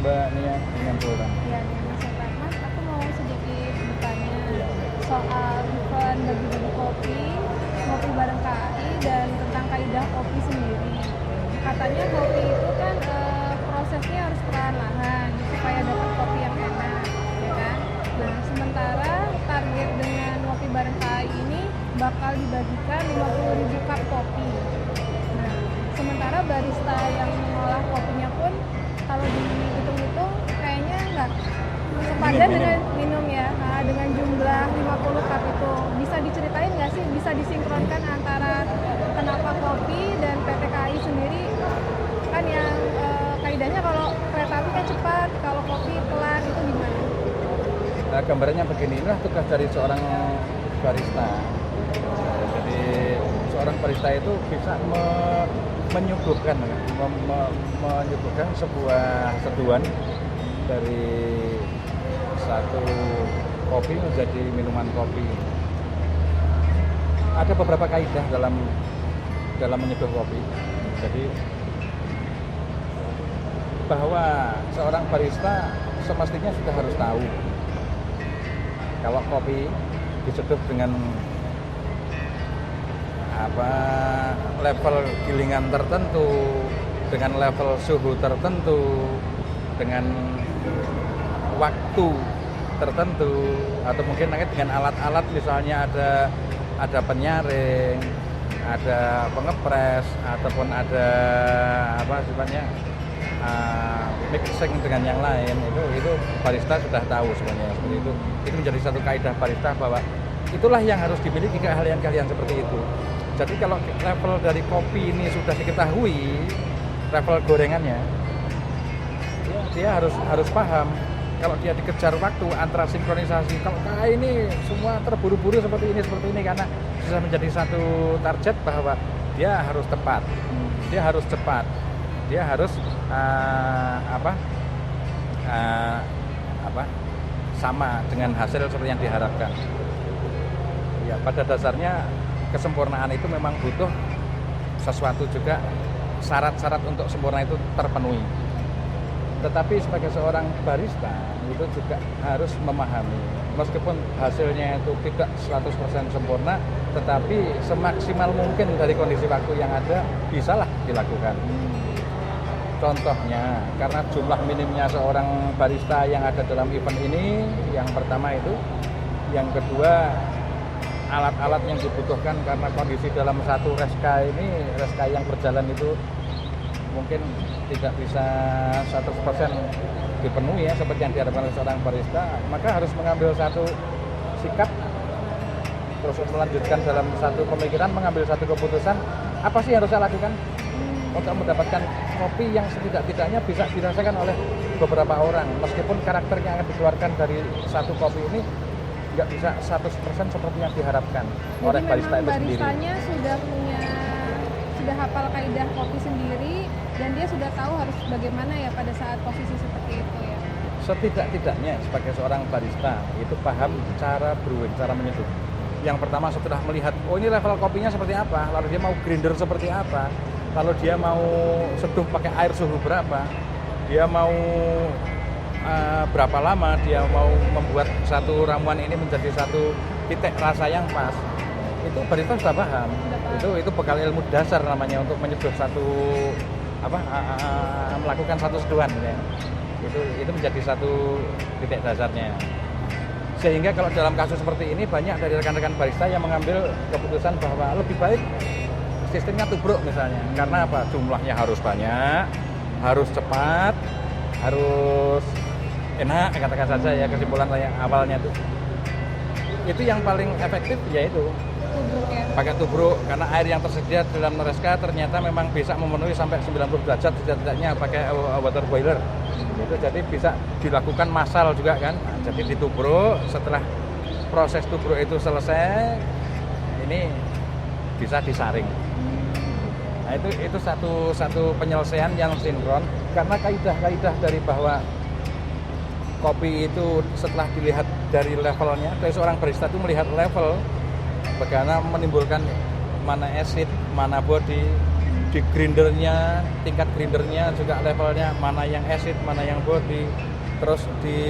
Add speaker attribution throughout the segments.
Speaker 1: Mbak Nia dengan Sultan.
Speaker 2: Ya, nih Mas Sultan. Mas, aku mau sedikit bertanya
Speaker 1: Iya.
Speaker 2: soal event bagi-bagi kopi, ngopi bareng KAI, dan tentang kaidah kopi sendiri. Katanya kopi itu kan prosesnya harus perlahan-lahan supaya dapat kopi yang enak, ya kan? Nah, sementara target dengan ngopi bareng KAI ini bakal dibagikan 50.000 cup kopi. Nah, sementara barista yang mengolah kopinya pun kalau dihitung-hitung kayaknya nggak sepadan dengan minum ya. Nah, dengan jumlah 50 cup itu bisa diceritain nggak sih, bisa disinkronkan antara kenapa kopi dan PT KAI sendiri kan yang kaidahnya kalau kereta api kan cepat, kalau kopi pelan, itu gimana?
Speaker 1: Nah, gambarannya begini, inilah tugas dari seorang barista. Jadi seorang barista itu bisa menyuguhkan menyuguhkan sebuah seduhan dari satu kopi menjadi minuman kopi. Ada beberapa kaidah dalam menyeduh kopi. Jadi bahwa seorang barista semestinya sudah harus tahu kalau kopi diseduh dengan level gilingan tertentu, dengan level suhu tertentu, dengan waktu tertentu, atau mungkin dengan alat-alat, misalnya ada penyaring, ada pengepres, ataupun ada mixing dengan yang lain, itu barista sudah tahu sebenarnya seperti itu. Itu menjadi satu kaidah barista bahwa itulah yang harus dimiliki keahlian-keahlian seperti itu. Jadi kalau level dari kopi ini sudah diketahui level gorengannya, dia harus paham. Kalau dia dikejar waktu antara sinkronisasi, kalau ini semua terburu-buru seperti ini karena sudah menjadi satu target bahwa dia harus tepat, dia harus cepat, dia harus sama dengan hasil seperti yang diharapkan. Ya, pada dasarnya kesempurnaan itu memang butuh sesuatu juga, syarat-syarat untuk sempurna itu terpenuhi. Tetapi sebagai seorang barista itu juga harus memahami, meskipun hasilnya itu tidak 100% sempurna, tetapi semaksimal mungkin dari kondisi waktu yang ada bisalah dilakukan. Contohnya, karena jumlah minimnya seorang barista yang ada dalam event ini, yang pertama itu, yang kedua alat-alat yang dibutuhkan karena kondisi dalam satu reska yang berjalan itu mungkin tidak bisa 100% dipenuhi ya seperti yang diharapkan oleh seorang barista, maka harus mengambil satu sikap, terus melanjutkan dalam satu pemikiran, mengambil satu keputusan, apa sih yang harus saya lakukan untuk mendapatkan kopi yang setidak-tidaknya bisa dirasakan oleh beberapa orang, meskipun karakter yang akan dikeluarkan dari satu kopi ini nggak bisa 100% seperti yang diharapkan oleh barista itu sendiri. Jadi
Speaker 2: baristanya sudah hafal kaidah kopi sendiri dan dia sudah tahu harus bagaimana ya pada saat posisi seperti itu ya.
Speaker 1: Setidak-tidaknya sebagai seorang barista itu paham cara brewing, cara menyeduh. Yang pertama setelah melihat, oh ini level kopinya seperti apa, lalu dia mau grinder seperti apa, lalu dia mau seduh pakai air suhu berapa, dia mau berapa lama dia mau membuat satu ramuan ini menjadi satu titik rasa yang pas, itu barista sudah paham. Itu bekal ilmu dasar namanya untuk menyeduh melakukan satu seduhan ya. Itu menjadi satu titik dasarnya, sehingga kalau dalam kasus seperti ini banyak dari rekan-rekan barista yang mengambil keputusan bahwa lebih baik sistemnya tubruk misalnya, karena apa, jumlahnya harus banyak, harus cepat, harus enak, katakan saja ya, kesimpulan saya awalnya itu yang paling efektif yaitu
Speaker 2: Tubruk ya.
Speaker 1: pakai tubruk, karena air yang tersedia dalam reska ternyata memang bisa memenuhi sampai 90 derajat setidak-tidaknya pakai water boiler itu, jadi bisa dilakukan massal juga kan. Jadi ditubruk, setelah proses tubruk itu selesai ini bisa disaring. Nah itu satu penyelesaian yang sinkron, karena kaidah-kaidah dari bahwa kopi itu setelah dilihat dari levelnya, dari seorang barista itu melihat level bagaimana menimbulkan mana acid, mana body, di grindernya, tingkat grindernya juga levelnya, mana yang acid, mana yang body, terus di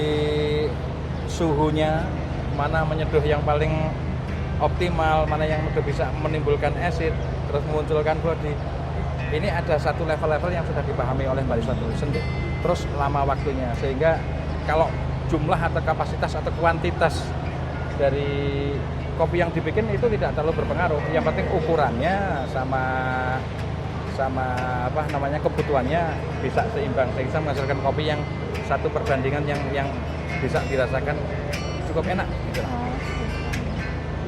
Speaker 1: suhunya, mana menyeduh yang paling optimal, mana yang bisa menimbulkan acid, terus memunculkan body. Ini ada satu level-level yang sudah dipahami oleh barista tulisan, terus lama waktunya, sehingga kalau jumlah atau kapasitas atau kuantitas dari kopi yang dibikin itu tidak terlalu berpengaruh. Yang penting ukurannya sama apa namanya kebutuhannya bisa seimbang, sehingga menghasilkan kopi yang satu perbandingan yang bisa dirasakan cukup enak gitu.
Speaker 2: Oh,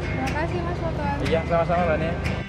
Speaker 2: terima kasih Mas Foton.
Speaker 1: Iya, sama-sama Mbak Nia.